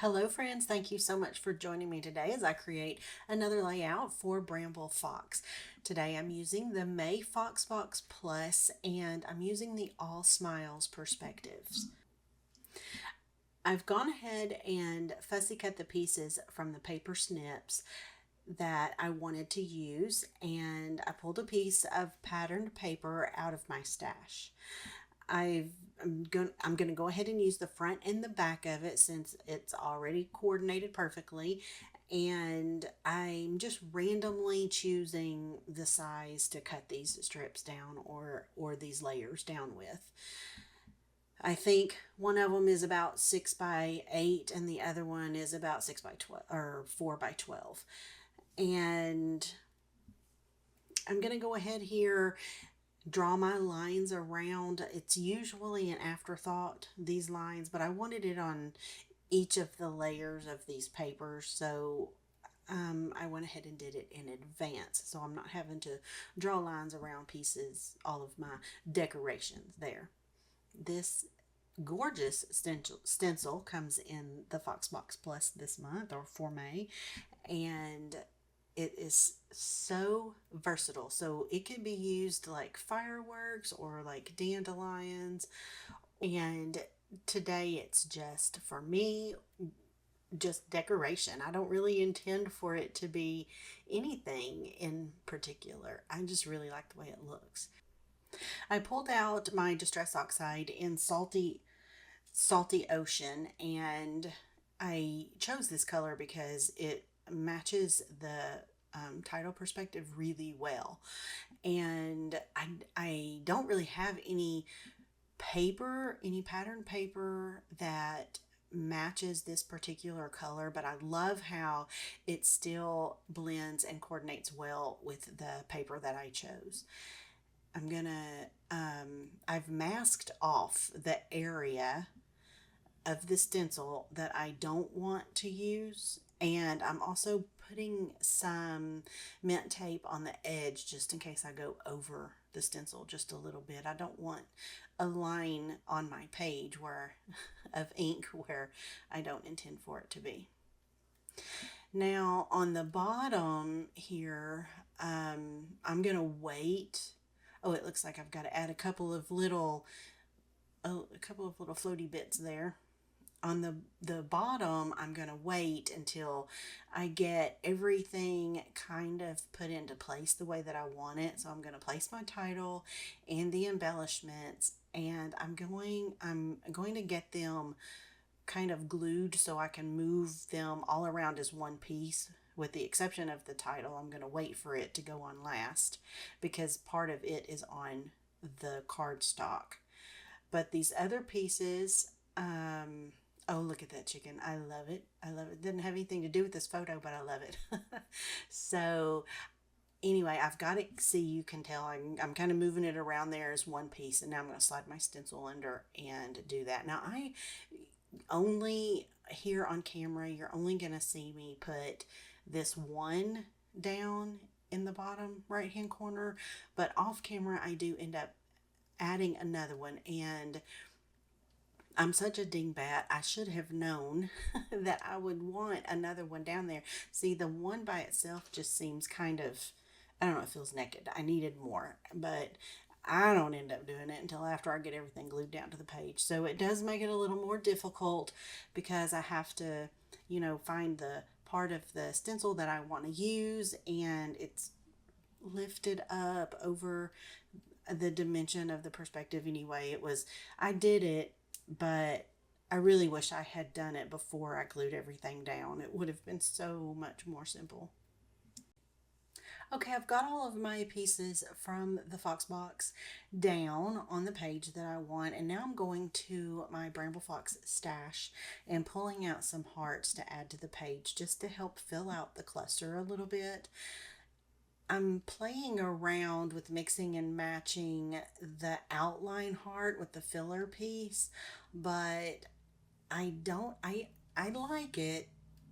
Hello friends, thank you so much for joining me today as I create another layout for Bramble Fox. Today I'm using the May Fox Box Plus and I'm using the All Smiles perspectives. I've gone ahead and fussy cut the pieces from the paper snips that I wanted to use, and I pulled a piece of patterned paper out of my stash. I'm going to go ahead and use the front and the back of it since it's already coordinated perfectly, and I'm just randomly choosing the size to cut these strips down or these layers down with. I think one of them is about 6 by 8 and the other one is about 6 by 12 or 4 by 12. And I'm going to go ahead here, draw my lines around. It's usually an afterthought, these lines, but I wanted it on each of the layers of these papers, so I went ahead and did it in advance, so I'm not having to draw lines around pieces, all of my decorations there. This gorgeous stencil comes in the Foxbox Plus this month or for May, and it is so versatile. So it can be used like fireworks or like dandelions. And today it's just for me, just decoration. I don't really intend for it to be anything in particular. I just really like the way it looks. I pulled out my Distress Oxide in Salty Ocean, and I chose this color because it matches the title perspective really well. And I don't really have any pattern paper that matches this particular color, but I love how it still blends and coordinates well with the paper that I chose. I've masked off the area of the stencil that I don't want to use, and I'm also putting some mint tape on the edge just in case I go over the stencil just a little bit. I don't want a line on my page where of ink where I don't intend for it to be. Now on the bottom here, I'm gonna wait. Oh, it looks like I've got to add a couple of little floaty bits there. On the bottom, I'm going to wait until I get everything kind of put into place the way that I want it. So I'm going to place my title and the embellishments, and I'm going to get them kind of glued so I can move them all around as one piece. With the exception of the title, I'm going to wait for it to go on last because part of it is on the cardstock. But these other pieces, oh, look at that chicken. I love it. I love it. It didn't have anything to do with this photo, but I love it. So anyway, I've got it. See, you can tell I'm kind of moving it around there as one piece, and now I'm going to slide my stencil under and do that. Now I only, here on camera, you're only going to see me put this one down in the bottom right hand corner, but off camera I do end up adding another one, and I'm such a dingbat. I should have known that I would want another one down there. See, the one by itself just seems kind of, I don't know, it feels naked. I needed more, but I don't end up doing it until after I get everything glued down to the page. So it does make it a little more difficult because I have to, find the part of the stencil that I want to use, and it's lifted up over the dimension of the perspective anyway. I did it, but I really wish I had done it before I glued everything down. It would have been so much more simple. Okay, I've got all of my pieces from the Fox box down on the page that I want, and now I'm going to my Bramble Fox stash and pulling out some hearts to add to the page just to help fill out the cluster a little bit. I'm playing around with mixing and matching the outline heart with the filler piece, but I like it,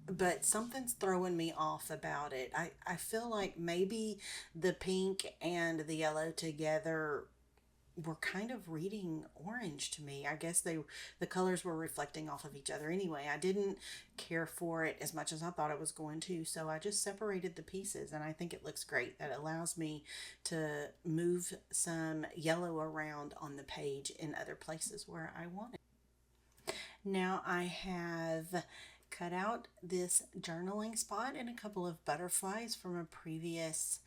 but something's throwing me off about it. I feel like maybe the pink and the yellow together were kind of reading orange to me. I guess the colors were reflecting off of each other anyway. I didn't care for it as much as I thought I was going to, so I just separated the pieces, and I think it looks great. That allows me to move some yellow around on the page in other places where I want it. Now I have cut out this journaling spot and a couple of butterflies from a previous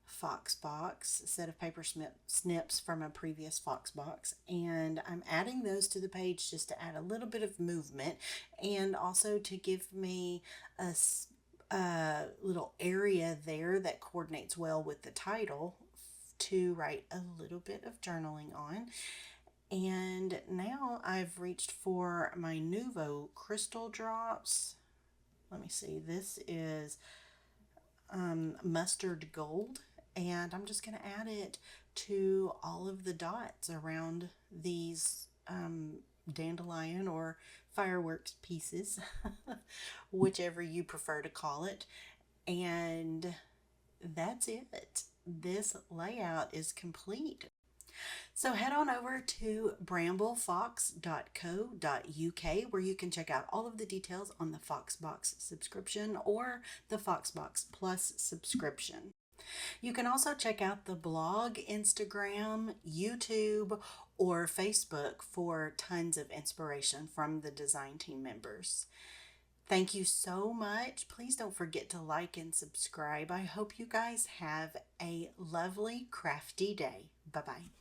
Fox box, set of paper snips from a previous Fox box, and I'm adding those to the page just to add a little bit of movement and also to give me a little area there that coordinates well with the title to write a little bit of journaling on. And now I've reached for my Nuvo crystal drops. Let me see, this is mustard gold, and I'm just going to add it to all of the dots around these dandelion or fireworks pieces, whichever you prefer to call it. And that's it. This layout is complete. So head on over to bramblefox.co.uk where you can check out all of the details on the Foxbox subscription or the Foxbox Plus subscription. You can also check out the blog, Instagram, YouTube, or Facebook for tons of inspiration from the design team members. Thank you so much. Please don't forget to like and subscribe. I hope you guys have a lovely crafty day. Bye-bye.